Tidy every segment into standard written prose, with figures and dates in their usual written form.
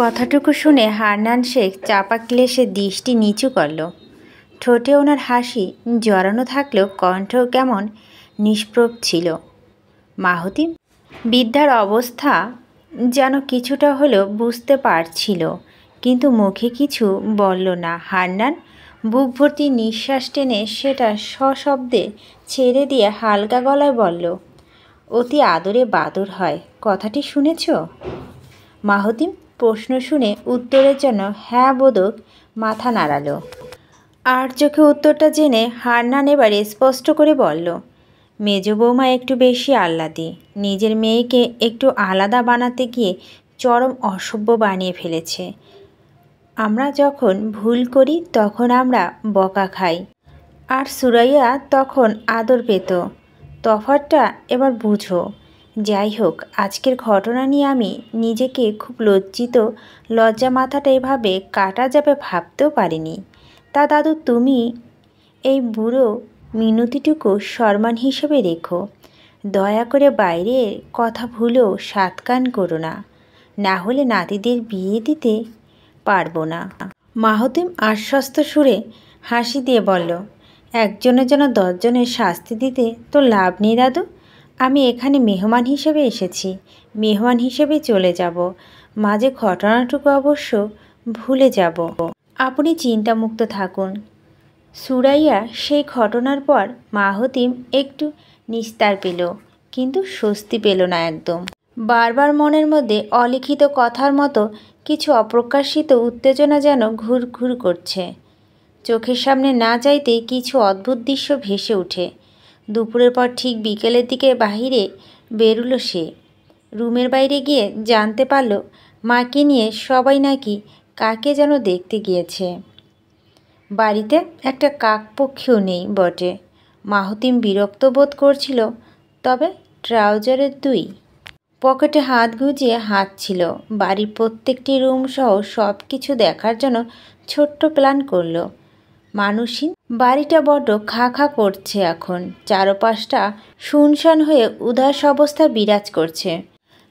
কথাটুকু শুনে হান্নান শেখ চাপা ক্লেশে দৃষ্টি নিচু করল। ঠোঁটে ওনার হাসি জড়ানো থাকলেও কণ্ঠও কেমন নিষ্প্রভ ছিল। মাহতি বৃদ্ধার অবস্থা যেন কিছুটা হলেও বুঝতে পারছিল, কিন্তু মুখে কিছু বলল না। হান্নান বুক ভর্তি নিঃশ্বাস টেনে সেটা সশব্দে ছেড়ে দিয়ে হালকা গলায় বলল, অতি আদরে বাদর হয়, কথাটি শুনেছ? মাহতিম প্রশ্ন শুনে উত্তরের জন্য হ্যাঁ বোধক মাথা নাড়াল। আর চোখে উত্তরটা জেনে হান্নান এবার স্পষ্ট করে বলল, মেজ বৌমা একটু বেশি আহ্লাদী, নিজের মেয়েকে একটু আলাদা বানাতে গিয়ে চরম অসভ্য বানিয়ে ফেলেছে। আমরা যখন ভুল করি তখন আমরা বকা খাই, আর সুরাইয়া তখন আদর পেত। তফাৎটা এবার বুঝো। যাই হোক, আজকের ঘটনা নিয়ে আমি নিজেকে খুব লজ্জিত। লজ্জা মাথাটা এভাবে কাটা যাবে ভাবতেও পারিনি। তা দাদু, তুমি এই বুড়ো মিনতিটুকু সম্মান হিসেবে রেখো। দয়া করে বাইরের কথা ভুলেও সাতকান করো না, না হলে নাতিদের বিয়ে দিতে পারবো না। মাহতিম আশ্বস্ত সুরে হাসি দিয়ে বলল, একজনের জন্য 10 জনের শাস্তি দিতে তো লাভ নেই দাদু। আমি এখানে মেহমান হিসেবে এসেছি, মেহমান হিসেবে চলে যাব। মাঝে ঘটনাটুকু অবশ্য ভুলে যাব। আপনি চিন্তামুক্ত থাকুন। সুরাইয়া সেই ঘটনার পর মাহতিম একটু নিস্তার পেল, কিন্তু স্বস্তি পেল না একদম। বারবার মনের মধ্যে অলিখিত কথার মতো কিছু অপ্রকাশিত উত্তেজনা যেন ঘুরঘুর করছে। চোখের সামনে না যাইতেই কিছু অদ্ভুত দৃশ্য ভেসে ওঠে। দুপুরের পর ঠিক বিকেলের দিকে বাহিরে বেরুল সে। রুমের বাইরে গিয়ে জানতে পারল মাকে নিয়ে সবাই নাকি কাকে যেন দেখতে গিয়েছে। বাড়িতে একটা কাকপক্ষীও নেই বটে। মাহতিম বিরক্ত বোধ করছিল, তবে ট্রাউজারের 2 পকেটে হাত গুজিয়ে হাঁটছিল। বাড়ির প্রত্যেকটি রুম সহ সব কিছু দেখার জন্য ছোট্ট প্ল্যান করলো। মানুষহীন বাড়িটা বড্ড খা খা করছে এখন। চারপাশটা শুনশান হয়ে উদাস অবস্থা বিরাজ করছে।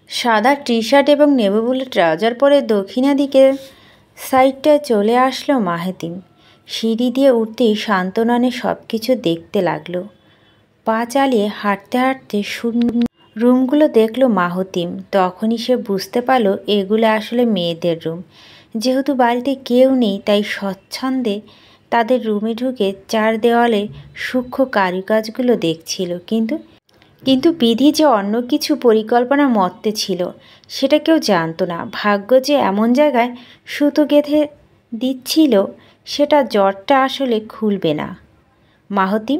সাদা টি শার্ট এবং নেভি ব্লু ট্রাউজার পরে দক্ষিণা দিকের সাইডটায় চলে আসলো মাহতিম। সিঁড়ি দিয়ে উঠতেই শান্তনানে সব কিছু দেখতে লাগলো। পা চালিয়ে হাঁটতে হাঁটতে রুমগুলো দেখলো মাহতিম। তখনই সে বুঝতে পারল এগুলো আসলে মেয়েদের রুম। যেহেতু বাড়িতে কেউ নেই, তাই স্বচ্ছন্দে তাদের রুমে ঢুকে 4 দেওয়ালে সূক্ষ্ম কারুকাজগুলো দেখছিল। কিন্তু বিধি যে অন্য কিছু পরিকল্পনা মত্তে ছিল সেটা কেউ জানতো না। ভাগ্য যে এমন জায়গায় সুতো গেঁথে দিচ্ছিল সেটা জটটা আসলে খুলবে না। মাহতিম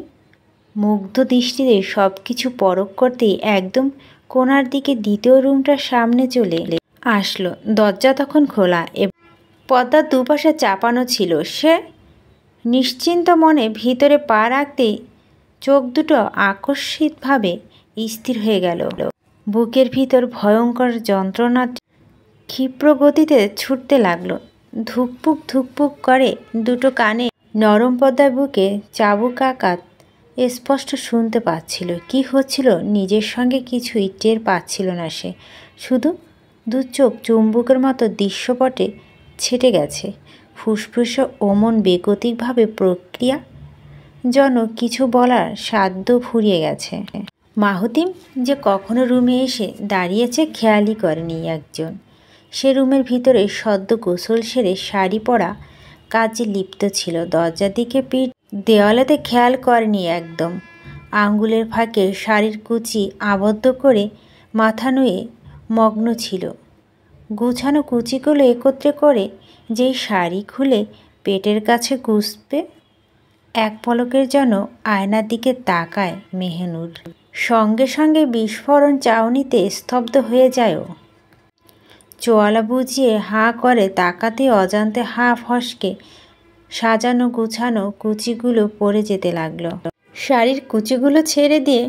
মুগ্ধ দৃষ্টিতে সব কিছু পরখ করতেই একদম কোণার দিকে দ্বিতীয় রুমটার সামনে চলে আসলো। দরজা তখন খোলা এবং পর্দার দুপাশে চাপানো ছিল। সে নিশ্চিন্ত মনে ভিতরে পা রাখতেই চোখ দুটো আকস্মিকভাবে স্থির হয়ে গেল। বুকের ভিতর ভয়ঙ্কর যন্ত্রণা ক্ষিপ্র গতিতে ছুটতে লাগলো। ধুকপুক ধুকপুক করে দুটো কানে নরম পর্দার বুকে চাবুকাঘাত স্পষ্ট শুনতে পাচ্ছিল। কি হচ্ছিল নিজের সঙ্গে কিছুই টের পাচ্ছিল না সে। শুধু 2 চোখ চুম্বকের মতো দৃশ্যপটে ছেটে গেছে। ফুসফুসে অমন বেগতিকভাবে প্রক্রিয়া যেন কিছু বলার সাধ্য ফুরিয়ে গেছে। মাহতিম যে কখনো রুমে এসে দাঁড়িয়েছে খেয়ালই করেনি একজন। সে রুমের ভিতরে সদ্য গোসল সেরে শাড়ি পরা কাজে লিপ্ত ছিল। দরজার দিকে পিঠ দেওয়ালেতে খেয়াল করেনি একদম। আঙ্গুলের ফাঁকে শাড়ির কুচি আবদ্ধ করে মাথা নুয়ে মগ্ন ছিল। গুছানো কুচিগুলো একত্রে করে যেই শাড়ি খুলে পেটের কাছে গুজবে, এক পলকের জন্য আয়নার দিকে তাকায় মেহনুর। সঙ্গে সঙ্গে বিস্ফোরণ চাউনিতে স্তব্ধ হয়ে যায়। চোয়ালা বুঝিয়ে হাঁ করে তাকাতে অজান্তে হাঁ ফসকে সাজানো গুছানো কুচিগুলো পড়ে যেতে লাগলো। শাড়ির কুচিগুলো ছেড়ে দিয়ে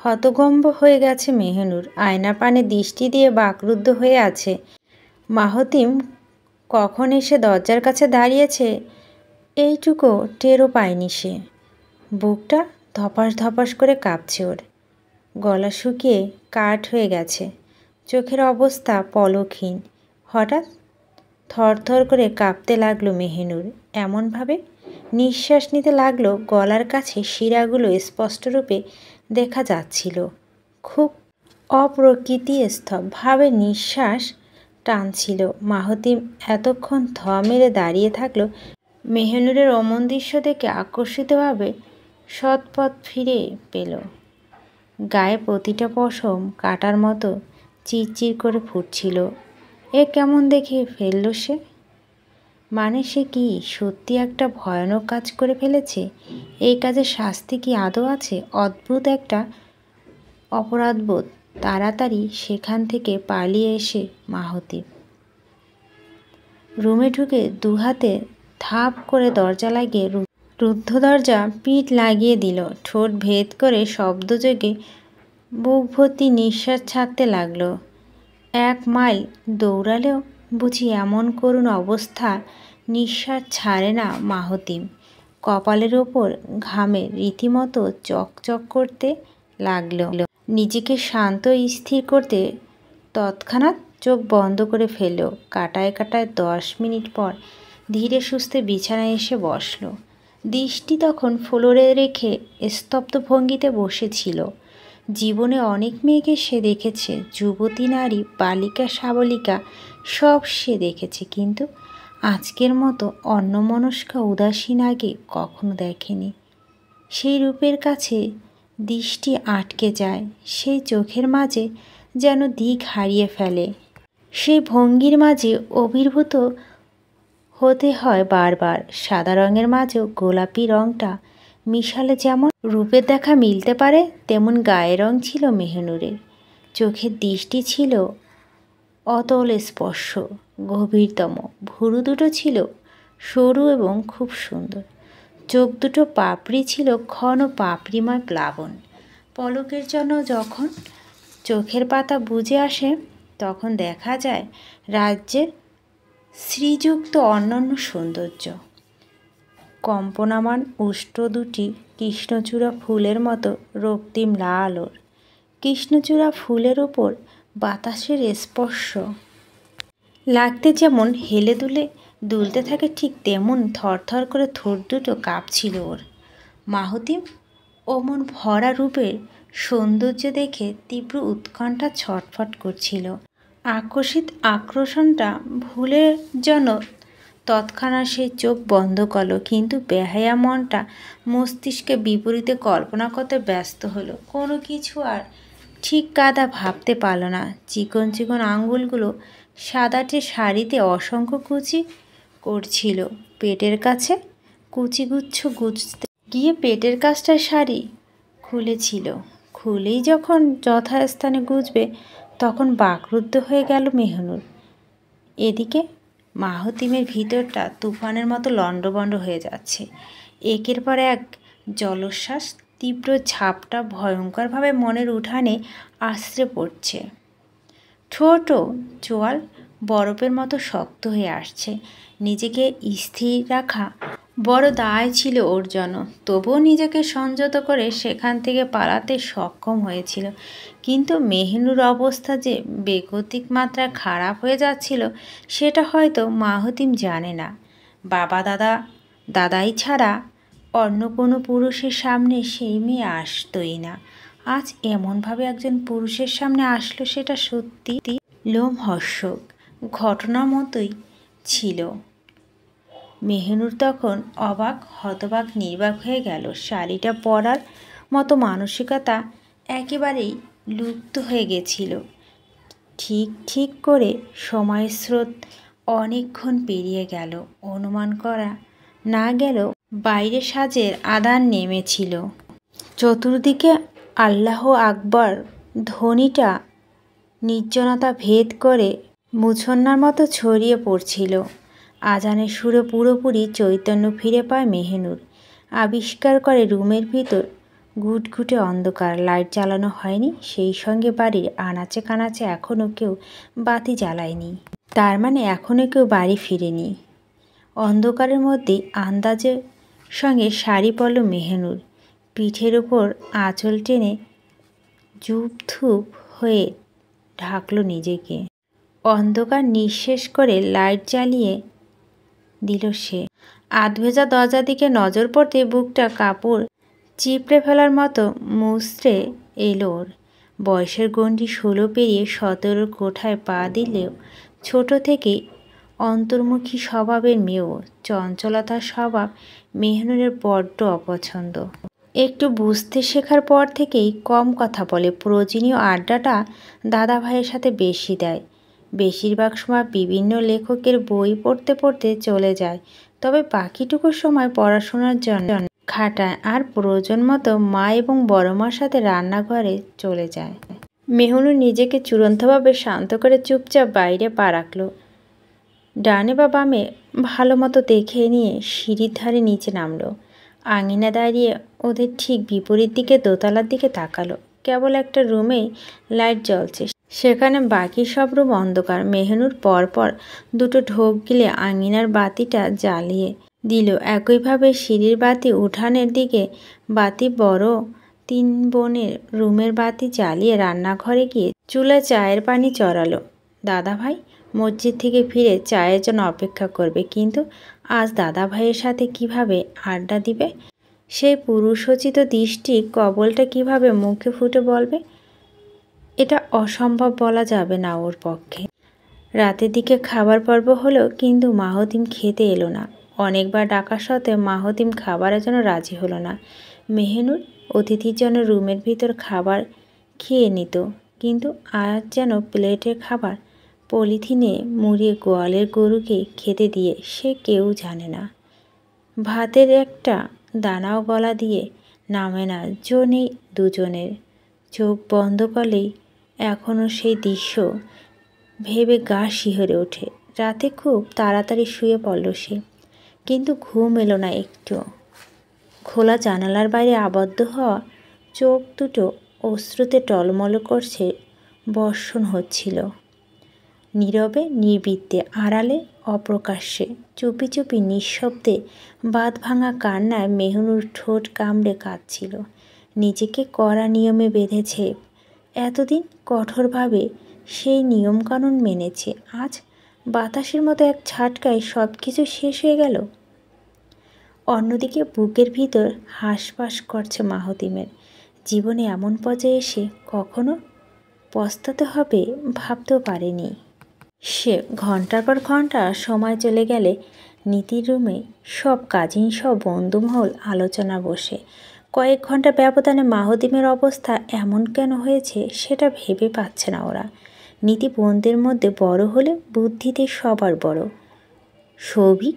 হতভম্ব হয়ে গেছে মেহনুর। আয়না পানে দৃষ্টি দিয়ে বাকরুদ্ধ হয়ে আছে। মাহতিম কখন এসে দরজার কাছে দাঁড়িয়েছে এইটুকু টেরও পায়নি সে। বুকটা ধপাস ধপাস করে কাঁপছে ওর। গলা শুকিয়ে কাঠ হয়ে গেছে। চোখের অবস্থা পলকহীন। হঠাৎ থরথর করে কাঁপতে লাগলো মেহিনুর। এমনভাবে নিঃশ্বাস নিতে লাগলো গলার কাছে শিরাগুলো স্পষ্টরূপে দেখা যাচ্ছিল। খুব অপ্রকৃতিস্থভাবে নিঃশ্বাস টানছিল। মাহতিম এতক্ষণ থ মেরে দাঁড়িয়ে থাকলো মেহিনুরের অমন দৃশ্য দেখে আকস্মিকভাবে সৎপথ ফিরে পেল। গায়ে প্রতিটা পশম কাটার মতো চিরচির করে ফুটছিল। এ কেমন দেখে ফেলল সে? মানে সে কি সত্যি একটা ভয়ানক কাজ করে ফেলেছে? এই কাজের শাস্তি কি আদৌ আছে? অদ্ভুত একটা অপরাধবোধ তাড়াতাড়ি সেখান থেকে পালিয়ে এসে মাহতিব রুমে ঢুকে দুহাতে থাপ করে দরজা লাগিয়ে রুদ্ধ দরজা পিঠ লাগিয়ে দিল। ঠোঁট ভেদ করে শব্দযোগে বুক ভর্তি নিঃশ্বাস ছাড়তে লাগলো। 1 মাইল দৌড়ালেও বুঝি এমন করুণ অবস্থা নিঃশ্বাস ছাড়ে না মাহতিম। কপালের ওপর ঘামে রীতিমতো চকচক করতে লাগলো। নিজেকে শান্ত স্থির করতে তৎক্ষণাৎ চোখ বন্ধ করে ফেলল। কাটায় কাটায় 10 মিনিট পর ধীরে সুস্থে বিছানায় এসে বসল। দৃষ্টি তখন ফ্লোরে রেখে স্তব্ধ ভঙ্গিতে বসেছিল। জীবনে অনেক মেয়েকে সে দেখেছে, যুবতী, নারী, বালিকা, সাবলিকা সব সে দেখেছে, কিন্তু আজকের মতো অন্যমনস্কা উদাসীন আগে কখনো দেখেনি। সেই রূপের কাছে দৃষ্টি আটকে যায়, সেই চোখের মাঝে যেন দিক হারিয়ে ফেলে। সেই ভঙ্গির মাঝে অভিভূত হতে হয় বারবার। সাদা রঙের মাঝেও গোলাপি রঙটা মিশালে যেমন রূপের দেখা মিলতে পারে, তেমন গায়ের রং ছিল মেহিনুরের। চোখের দৃষ্টি ছিল অতল স্পর্শ, গভীরতম। ভুরু দুটো ছিল সরু এবং খুব সুন্দর। চোখ দুটো পাপড়ি ছিল ঘন পাপড়িময় প্লাবন। পলকের জন্য যখন চোখের পাতা বুজে আসে তখন দেখা যায় রাজ্যের শ্রীযুক্ত অনন্য সৌন্দর্য। কম্পনামান উষ্ঠ দুটি কৃষ্ণচূড়া ফুলের মতো রক্তিম লাল ওর। কৃষ্ণচূড়া ফুলের উপর বাতাসের স্পর্শ লাগতে যেমন হেলে দুলতে থাকে, ঠিক তেমন থরথর করে ঠোঁট দুটো কাঁপছিল ওর। মাহতিব অমন ভরা রূপের সৌন্দর্য দেখে তীব্র উৎকণ্ঠা ছটফট করছিল। আকস্মিক আকর্ষণটা ভুলে যেন তৎক্ষণাৎ সেই চোখ বন্ধ করল, কিন্তু বেহায়া মনটা মস্তিষ্কে বিপরীতে কল্পনা করতে ব্যস্ত হলো। কোনো কিছু আর ঠিক কাদা ভাবতে পারল না। চিকন চিকন আঙ্গুলগুলো সাদাটে শাড়িতে অসংখ্য কুচি করছিল। পেটের কাছে কুচিগুচ্ছ গুছতে গিয়ে পেটের কাছটায় শাড়ি খুলেছিল। খুলেই যখন যথাস্থানে গুজবে তখন বাকরুদ্ধ হয়ে গেল মেহিনুর। এদিকে মাহতিমের ভিতরটা তুফানের মতো লণ্ডভণ্ড হয়ে যাচ্ছে। একের পর এক জলোচ্ছ্বাস তীব্র ঝাপটা ভয়ঙ্করভাবে মনের উঠানে আছড়ে পড়ছে। ঠোঁট ও চোয়াল বরফের মতো শক্ত হয়ে আসছে। নিজেকে স্থির রাখা বড় দায় ছিল ওর জন্য। তবুও নিজেকে সংযত করে সেখান থেকে পালাতে সক্ষম হয়েছিল। কিন্তু মেহিনুর অবস্থা যে বেগতিক মাত্রায় খারাপ হয়ে যাচ্ছিল সেটা হয়তো মাহতিম জানে না। বাবা দাদাই ছাড়া অন্য কোনো পুরুষের সামনে সেই মেয়ে আসতোই না। আজ এমনভাবে একজন পুরুষের সামনে আসলো সেটা সত্যি লোমহর্ষক ঘটনা মতোই ছিল। মেহিনুর তখন অবাক, হতবাক, নির্বাক হয়ে গেল। শাড়িটা পরার মতো মানসিকতা একেবারেই লুপ্ত হয়ে গেছিল। ঠিক করে সময়ের স্রোত অনেকক্ষণ পেরিয়ে গেল। অনুমান করা না গেলেও বাইরে সাজের আধার নেমেছিল। চতুর্দিকে আল্লাহ আকবর ধ্বনিটা নির্জনতা ভেদ করে মূর্ছনার মতো ছড়িয়ে পড়ছিল। আজানের সুরে পুরোপুরি চৈতন্য ফিরে পায় মেহিনুর। আবিষ্কার করে রুমের ভিতর ঘুটঘুটে অন্ধকার। লাইট জ্বালানো হয়নি, সেই সঙ্গে বাড়ির আনাচে কানাচে এখনও কেউ বাতি জ্বালায়নি। তার মানে এখনও কেউ বাড়ি ফিরেনি। অন্ধকারের মধ্যেই আন্দাজের সঙ্গে শাড়ি পরল মেহিনুর। পিঠের ওপর আঁচল টেনে জুপ ধুপ হয়ে ঢাকল নিজেকে। অন্ধকার নিঃশেষ করে লাইট জ্বালিয়ে দিল সে। আধভেজা দরজার দিকে নজর পড়তে বুকটা কাপড় চিপড়ে ফেলার মতো মুচড়ে এলো ওর। বয়সের গণ্ডি 16 পেরিয়ে 17 কোঠায় পা দিলেও ছোট থেকেই অন্তর্মুখী স্বভাবের মেয়েও। চঞ্চলতার স্বভাব মেহনুরের বড্ড অপছন্দ। একটু বুঝতে শেখার পর থেকেই কম কথা বলে, প্রয়োজনীয় আড্ডাটা দাদা ভাইয়ের সাথে বেশি দেয়। বেশিরভাগ সময় বিভিন্ন লেখকের বই পড়তে পড়তে চলে যায়, তবে বাকিটুকু সময় পড়াশোনার জন্য খাটায় আর প্রয়োজন মতো মা এবং বড় মার সাথে রান্নাঘরে চলে যায়। মেহনুর নিজেকে চূড়ান্তভাবে শান্ত করে চুপচাপ বাইরে পা রাখল। ডানে বা বামে ভালো মতো দেখে নিয়ে সিঁড়ির ধারে নিচে নামলো। আঙিনা দাঁড়িয়ে ওদের ঠিক বিপরীত দিকে দোতলার দিকে তাকালো। কেবল একটা রুমেই লাইট জ্বলছে, সেখানে বাকি সব রুম অন্ধকার। মেহনুর পরপর দুটো ঢোক গিলে আঙিনার বাতিটা জ্বালিয়ে দিল। একইভাবে সিঁড়ির বাতি, উঠানের দিকে বাতি, বড় 3 বোনের রুমের বাতি জ্বালিয়ে রান্নাঘরে গিয়ে চুলায় চায়ের পানি চড়ালো। দাদাভাই মসজিদ থেকে ফিরে চায়ের জন্য অপেক্ষা করবে, কিন্তু আজ দাদাভাইয়ের সাথে কিভাবে আড্ডা দিবে? সেই পুরুষোচিত দৃষ্টি কবলটা কিভাবে মুখে ফুটে বলবে? এটা অসম্ভব, বলা যাবে না ওর পক্ষে। রাতের দিকে খাবার পর্ব হলো, কিন্তু মাহতিম খেতে এলো না। অনেকবার ডাকা সত্ত্বেও মাহতিম খাবারের জন্য রাজি হলো না। মেহনুর অতিথির জন্য রুমের ভিতর খাবার খেয়ে নিত, কিন্তু আজ যেন প্লেটের খাবার পলিথিনে মুড়িয়ে গোয়ালের গরুকে খেতে দিয়ে সে কেউ জানে না। ভাতের একটা দানাও গলা দিয়ে নামে না। জো নেই দুজনের। চোখ বন্ধ করলেই এখনও সেই দৃশ্য ভেবে গা শিহরে ওঠে। রাতে খুব তাড়াতাড়ি শুয়ে পড়ল সে, কিন্তু ঘুম এলো না একটু। খোলা জানালার বাইরে আবদ্ধ হওয়া চোখ দুটো অশ্রুতে টলমল করছে। বর্ষণ হচ্ছিল নীরবে, নির্বৃত্তে, আড়ালে, অপ্রকাশ্যে, চুপি চুপি, নিঃশব্দে। বাঁধ ভাঙা কান্নায় মেহনুর ঠোঁট কামড়ে কাঁদছিল। নিজেকে কড়া নিয়মে বেঁধেছে এতদিন, কঠোরভাবে সেই নিয়মকানুন মেনেছে। আজ বাতাসের মতো এক ঝাটকায় সব কিছু শেষ হয়ে গেল। অন্যদিকে বুকের ভিতর হাঁসফাঁস করছে মাহতিমের। জীবনে এমন পর্যায়ে এসে কখনো পস্তাতে হবে ভাবতেও পারেনি সে। ঘন্টার পর ঘন্টা সময় চলে গেলে নীতির রুমে সব কাজিন, সব বন্ধুমহল আলোচনা বসে। কয়েক ঘন্টা ব্যবধানে মাহতিমের অবস্থা এমন কেন হয়েছে সেটা ভেবে পাচ্ছে না ওরা। নীতি বোনদের মধ্যে বড় হলে বুদ্ধিতে সবার বড়। সৌভিক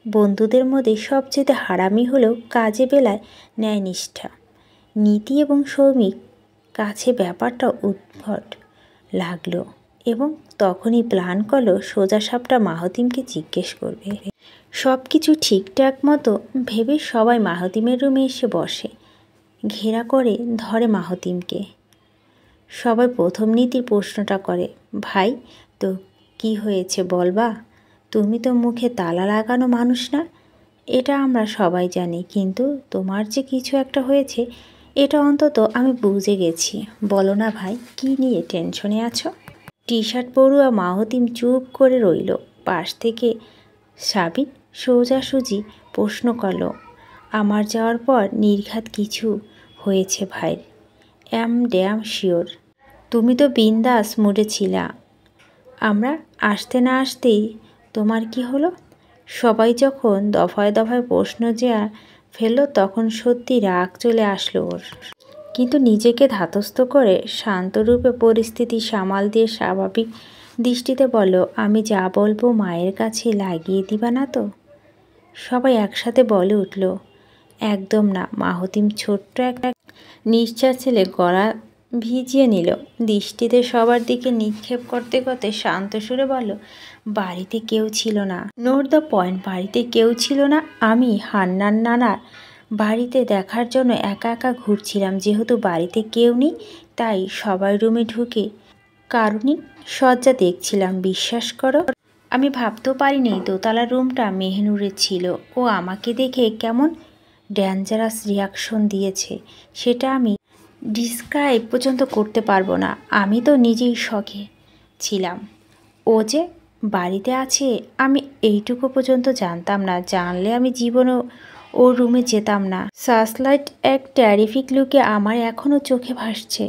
বন্ধুদের মধ্যে সবচেয়ে হারামি হলেও কাজে বেলায় ন্যায়নিষ্ঠা। নীতি এবং সৌভিক কাছে ব্যাপারটা উদ্ভট লাগলো এবং তখনই প্ল্যান করলো সোজাসাপটা মাহতিমকে জিজ্ঞেস করবে। সব কিছু ঠিকঠাক মতো ভেবে সবাই মাহতিমের রুমে এসে বসে, ঘেরা করে ধরে মাহতিমকে। সবাই প্রথম নীতির প্রশ্নটা করে, ভাই তো কি হয়েছে বলবা? তুমি তো মুখে তালা লাগানো মানুষ না, এটা আমরা সবাই জানি, কিন্তু তোমার যে কিছু একটা হয়েছে এটা অন্তত আমি বুঝে গেছি। বলো না ভাই, কি নিয়ে টেনশনে আছো? টি শার্ট পরুয়া মাহতিম চুপ করে রইল। পাশ থেকে সাবিন সোজাসুজি প্রশ্ন করল, আমার যাওয়ার পর নির্ঘাত কিছু হয়েছে ভাই? Damn sure. তুমি তো বিন্দাস মুডে ছিলা, আমরা আসতে না আসতেই তোমার কি হলো? সবাই যখন দফায় দফায় প্রশ্ন যে ফেলল, তখন সত্যি রাগ চলে আসলো ওর। কিন্তু নিজেকে ধাতস্থ করে শান্তরূপে পরিস্থিতি সামাল দিয়ে স্বাভাবিক দৃষ্টিতে বলল, আমি যা বলবো মায়ের কাছে লাগিয়ে দিবা না তো? সবাই একসাথে বলে উঠল, একদম না। মাহতিম ছোট্ট একটা নিঃশ্বাস ছেলে গলা ভিজিয়ে নিল। দৃষ্টিতে সবার দিকে নিক্ষেপ করতে করতে শান্ত সুরে বলল, বাড়িতে কেউ ছিল না। নোট দ্য পয়েন্ট, বাড়িতে কেউ ছিল না। আমি হান্নান নানার বাড়িতে দেখার জন্য একা একা ঘুরছিলাম। যেহেতু বাড়িতে কেউ নেই, তাই সবাই রুমে ঢুকে কারুণিক সজ্জা দেখছিলাম। বিশ্বাস করো, আমি ভাবতেও পারিনি দোতলার রুমটা মেহনুরের ছিল। ও আমাকে দেখে কেমন ডেঞ্জারাস রিয়াকশন দিয়েছে সেটা আমি ডিসক্রাইব পর্যন্ত করতে পারবো না। আমি তো নিজেই শখে ছিলাম। ও যে বাড়িতে আছে আমি এইটুকু পর্যন্ত জানতাম না। জানলে আমি জীবনেও ওর রুমে যেতাম না। সার্চলাইট এক ট্যারিফিক লুকে আমার এখনও চোখে ভাসছে।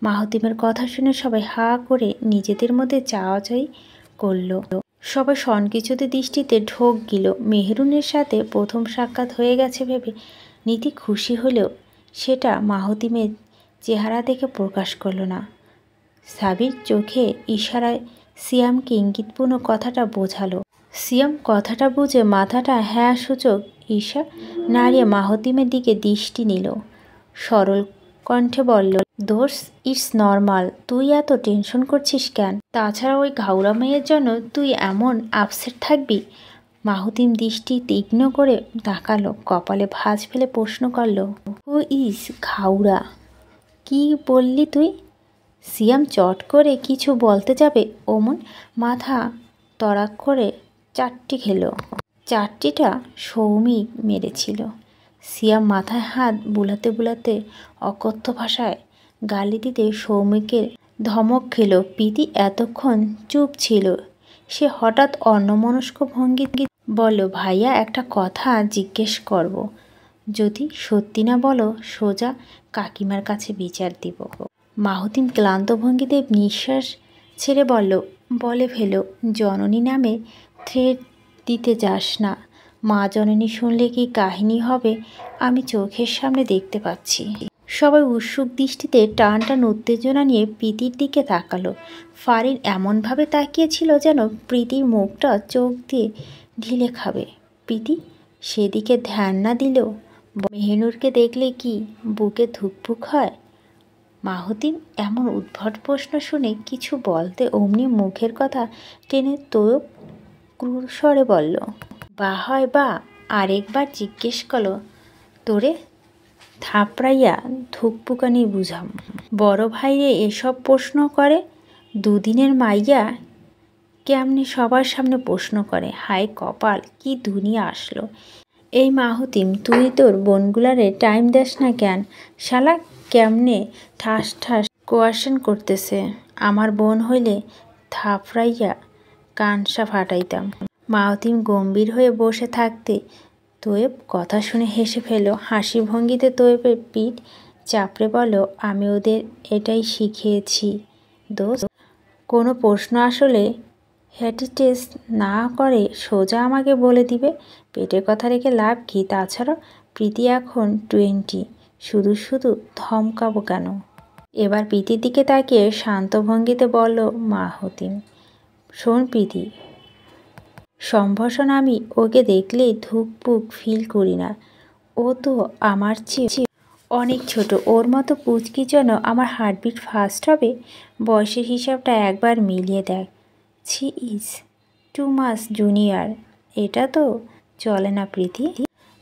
মাহতিমের কথা শুনে সবাই হা করে নিজেদের মধ্যে চাওয়াচাই করল। সবাই সংকুচিত দৃষ্টিতে ঢোক গেল। মেহরুনের সাথে প্রথম সাক্ষাৎ হয়ে গেছে ভেবে নীতি খুশি হলেও সেটা মাহতিমের চেহারা দেখে প্রকাশ করল না। সাবির চোখে ইশারায় সিয়ামকে ইঙ্গিতপূর্ণ কথাটা বোঝালো। সিয়াম কথাটা বুঝে মাথাটা হ্যাঁ সূচক ঈশা নাড়িয়ে মাহতিমের দিকে দৃষ্টি নিল। সরল কণ্ঠে বলল, দোস্ত ইটস নর্মাল, তুই এত টেনশন করছিস কেন? তাছাড়া ওই ঘাউড়া মেয়ের জন্য তুই এমন আপসেট থাকবি? মাহতিম দৃষ্টি তীক্ষ্ণ করে তাকালো, কপালে ভাঁজ ফেলে প্রশ্ন করল, হু ইজ ঘাউড়া? কি বললি তুই? সিয়াম চট করে কিছু বলতে যাবে অমন মাথা তড়াক করে চারটি খেল। চারটিটা সৌমিক মেরেছিল। সিয়াম মাথায় হাত বুলাতে বুলাতে অকথ্য ভাষায় গালি দিতে সৌমিকের ধমক খেল। প্রীতি এতক্ষণ চুপ ছিল। সে হঠাৎ অন্যমনস্ক ভঙ্গি বলল, ভাইয়া একটা কথা জিজ্ঞেস করব, যদি সত্যি না বলো সোজা কাকিমার কাছে বিচার দিব। মাহতিম ক্লান্ত ভঙ্গিতে নিঃশ্বাস ছেড়ে বলল, বলে ফেলো, জননী নামে থ্রেট দিতে যাস না। মা জননী শুনলে কি কাহিনী হবে আমি চোখের সামনে দেখতে পাচ্ছি। সবাই উৎসুক দৃষ্টিতে টান টান উত্তেজনা নিয়ে প্রীতির দিকে তাকালো। ফারিন এমনভাবে তাকিয়েছিল যেন প্রীতির মুখটা চোখ দিয়ে ঢিলে খাবে। প্রীতি সেদিকে ধ্যান না দিলেও মেহনুরকে দেখলে কি বুকে ধুকপুক হয়? মাহতিম এমন উদ্ভট প্রশ্ন শুনে কিছু বলতে অমনি মুখের কথা টেনে তোয়ব ক্রূর স্বরে বলল, বা হয় বা আরেকবার জিজ্ঞেস করো তোরে থাপড়াইয়া ধুকপুকানি বুঝাম। বড় ভাইরে এসব প্রশ্ন করে? দুদিনের মাইয়া কেমনে সবার সামনে প্রশ্ন করে? হায় কপাল, কি দুনিয়া আসলো। এই মাহতিম, তুই তোর বোনগুলারে টাইম দেস না কেন? শালা কেমনে ঠাস ঠাস কোয়াশন করতেছে। আমার বোন হইলে থাপড়াইয়া কানসা ফাটাইতাম। মাহতিম গম্ভীর হয়ে বসে থাকতে তোয়েব কথা শুনে হেসে ফেল। হাসি ভঙ্গিতে তোয়েবের পিঠ চাপড়ে বলল, আমি ওদের এটাই শিখিয়েছি দোস্ত। কোনো প্রশ্ন আসলে হেটিটেস না করে সোজা আমাকে বলে দিবে। পেটের কথা রেখে লাভ কি? তাছাড়া প্রীতি এখন 20, শুধু শুধু ধমকাবো কেন? এবার প্রীতির দিকে তাকিয়ে শান্ত ভঙ্গিতে বলল মাহতিম, শোন প্রীতি, সম্ভাষণ আমি ওকে দেখলেই ধুকপুক ফিল করি না। ও তো আমার চেয়ে অনেক ছোট। ওর মতো পুচকি জন্য আমার হার্টবিট ফাস্ট হবে? বয়সের হিসাবটা একবার মিলিয়ে দেখ। ছি ইজ টু মাস জুনিয়র। এটা তো চলে না প্রীতি।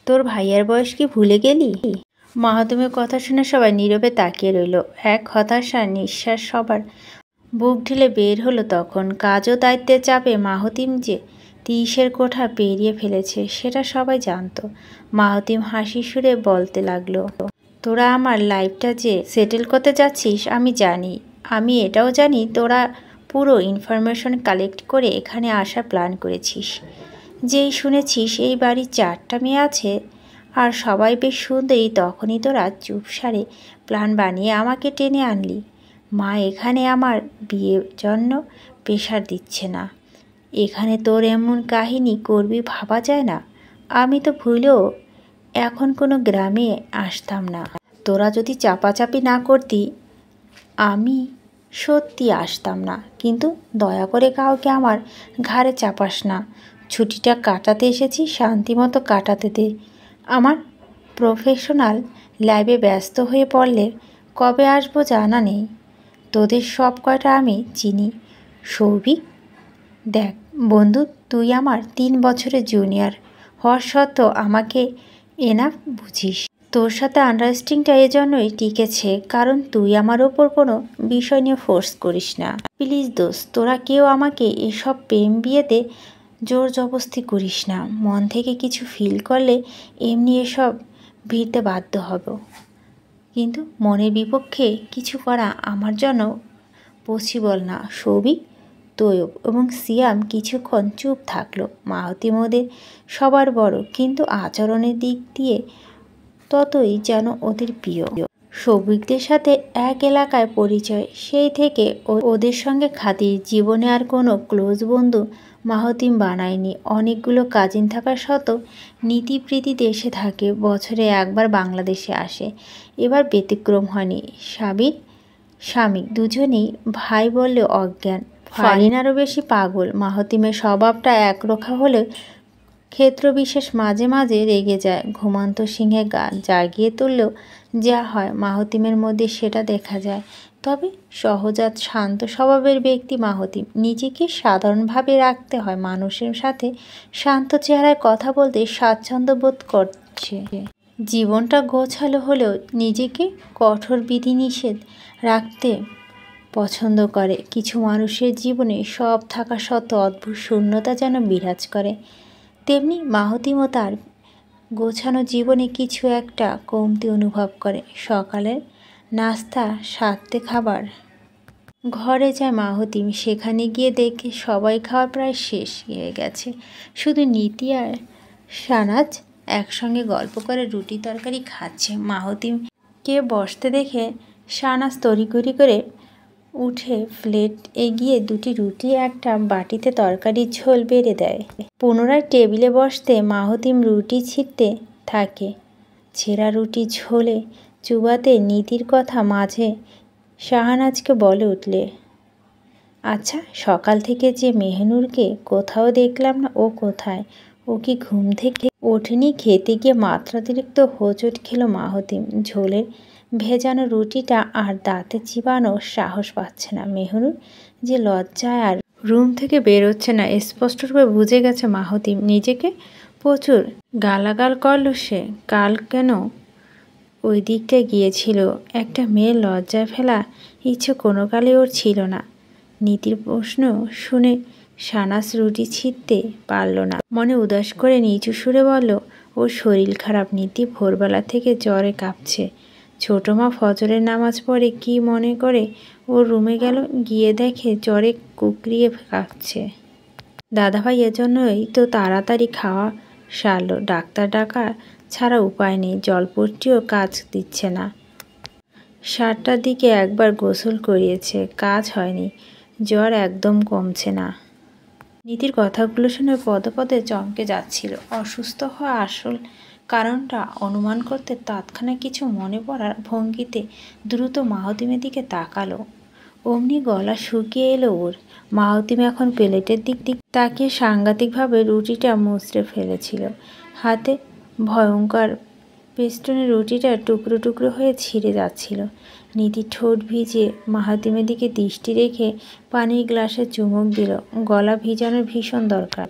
তোর ভাইয়ার বয়স কি ভুলে গেলি? মাহতিমের কথা শুনে সবাই নীরবে তাকিয়ে রইল। এক হতাশার নিঃশ্বাস সবার বুক ঢেলে বের হলো। তখন কাজও দায়িত্বের চাপে মাহতিম যে 30-এর কোঠা পেরিয়ে ফেলেছে সেটা সবাই জানত। মাহতিম হাসি সুরে বলতে লাগলো, তোরা আমার লাইফটা যে সেটেল করতে যাচ্ছিস আমি জানি। আমি এটাও জানি তোরা পুরো ইনফরমেশন কালেক্ট করে এখানে আসার প্ল্যান করেছিস। যেই শুনেছিস এই বাড়ির 4টা মেয়ে আছে আর সবাই বেশ সুন্দরী, তখনই তোরা চুপসারে প্ল্যান বানিয়ে আমাকে টেনে আনলি। মা এখানে আমার বিয়ের জন্য প্রেশার দিচ্ছে না। এখানে তোর এমন কাহিনী করবি ভাবা যায় না। আমি তো ভুলেও এখন কোনো গ্রামে আসতাম না। তোরা যদি চাপাচাপি না করতি আমি সত্যি আসতাম না। কিন্তু দয়া করে কাউকে আমার ঘাড়ে চাপাস না। ছুটিটা কাটাতে এসেছি, শান্তিমতো কাটাতে দে। আমার প্রফেশনাল লাইফে ব্যস্ত হয়ে পড়লে কবে আসবো জানা নেই। তোদের সব কয়টা আমি চিনি। সৌভিক দেখ বন্ধু, তুই আমার 3 বছরের জুনিয়র হওয়ার সত্ত্বেও আমাকে এনাফ বুঝিস। তোর সাথে আন্ডারস্ট্যান্ডিংটা এজন্যই টিকেছে কারণ তুই আমার ওপর কোনো বিষয় নিয়ে ফোর্স করিস না। প্লিজ দোস্ত, তোরা কেউ আমাকে এসব প্রেম বিয়েতে জোর জবস্তি করিস না। মন থেকে কিছু ফিল করলে এমনি এসব ভিড়তে বাধ্য হব, কিন্তু মনের বিপক্ষে কিছু করা আমার জন্য পসিবল না। সৌভিক তৈয়ব এবং সিয়াম কিছুক্ষণ চুপ থাকলো। মাহতিম ওদের সবার বড়, কিন্তু আচরণের দিক দিয়ে ততই যেন ওদের প্রিয়। সৌভিকদের সাথে এক এলাকায় পরিচয়, সেই থেকে ওদের সঙ্গে খাতির। জীবনে আর কোনো ক্লোজ বন্ধু মাহতিম বানায়নি। অনেকগুলো কাজিন থাকা সত্ত্বেও নীতিপ্রীতি দেশে থাকে, বছরে একবার বাংলাদেশে আসে। এবার ব্যতিক্রম হয়নি। সাবির স্বামী দুজনেই ভাই বললে অজ্ঞান। ফারিন আরও বেশি পাগল। মাহতিমের স্বভাবটা একরোখা হলেও ক্ষেত্রবিশেষ মাঝে মাঝে রেগে যায়। ঘুমন্ত সিংহে গা জাগিয়ে তুললেও যা হয় মাহতিমের মধ্যে সেটা দেখা যায়। তবে সহজাত শান্ত স্বভাবের ব্যক্তি মাহতিম। নিজেকে সাধারণভাবে রাখতে হয়, মানুষের সাথে শান্ত চেহারায় কথা বলতে স্বাচ্ছন্দ্য বোধ করছে। জীবনটা গোছালো হলেও নিজেকে কঠোর বিধিনিষেধ রাখতে পছন্দ করে। কিছু মানুষের জীবনে সব থাকা সত্ত্বেও অদ্ভুত শূন্যতা যেন বিরাজ করে, তেমনি মাহতিমও তার গোছানো জীবনে কিছু একটা কমতি অনুভব করে। সকালের নাস্তা সারতে খাবার ঘরে যায় মাহতিম। সেখানে গিয়ে দেখে সবাই খাওয়া প্রায় শেষ হয়ে গেছে। শুধু নীতি আর শাহনাজ একসঙ্গে গল্প করে রুটি তরকারি খাচ্ছে। মাহতিমকে বসতে দেখে শাহনাজ তড়িঘড়ি করে উঠে প্লেট এগিয়ে দুটি রুটি একটা বাটিতে তরকারির ঝোল বেড়ে দেয়। পুনরায় টেবিলে বসতে মাহতিম রুটি ছিঁড়তে থাকে। ছেঁড়া রুটি ঝোলে চুবাতে নীতির কথা মাঝে শাহনাজকে বলে উঠলে, আচ্ছা, সকাল থেকে যে মেহনুরকে কোথাও দেখলাম না, ও কোথায়? ও কি ঘুম থেকে ওঠেনি? খেতে গিয়ে মাত্রাতিরিক্ত হোঁচট খেলো মাহতিম। ঝোলের ভেজানো রুটিটা আর দাঁতে চিবানোর সাহস পাচ্ছে না। মেহনুর যে লজ্জায় আর রুম থেকে বেরোচ্ছে না স্পষ্টরূপে বুঝে গেছে মাহতিম। নিজেকে প্রচুর গালাগাল করল সে। কাল কেন ওই দিকটায় গিয়েছিল? একটা মেয়ের লজ্জায় ফেলা ইচ্ছে কোনো কালে ওর ছিল না। নীতির প্রশ্ন শুনে শাহনাজ রুটি ছিঁড়তে পারল না। মনে উদাস করে নিচু সুরে বলল, ওর শরীর খারাপ। নীতি ভোরবেলা থেকে জ্বরে কাঁপছে। ছোট মা ফজরের নামাজ পড়ে কি মনে করে ওর রুমে গেল, গিয়ে দেখে জ্বরে কুকরিয়ে কাঁপছে। দাদাভাই এজন্যই তো তাড়াতাড়ি খাওয়া সারল। ডাক্তার ডাকা ছাড়া উপায় নেই। জলপট্টিও কাজ দিচ্ছে না। 7টার দিকে একবার গোসল করিয়েছে, কাজ হয়নি। জ্বর একদম কমছে না। নীতির কথাগুলো শুনে পদে পদে চমকে যাচ্ছিল। অসুস্থ হওয়া আসল কারণটা অনুমান করতে তৎক্ষণাৎ কিছু মনে পড়ার ভঙ্গিতে দ্রুত মাহতিমের দিকে তাকালো। অমনি গলা শুকিয়ে এলো ওর। মাহতিম এখন প্লেটের দিক তাকিয়ে সাংঘাতিকভাবে রুটিটা মুচড়ে ফেলেছিল। হাতে ভয়ঙ্কর পেস্টনে রুটিটা টুকরো টুকরো হয়ে ছিঁড়ে যাচ্ছিল। নীতি ঠোঁট ভিজিয়ে মাহতিমের দিকে দৃষ্টি রেখে পানির গ্লাসে চুমুক দিল। গলা ভিজানোর ভীষণ দরকার।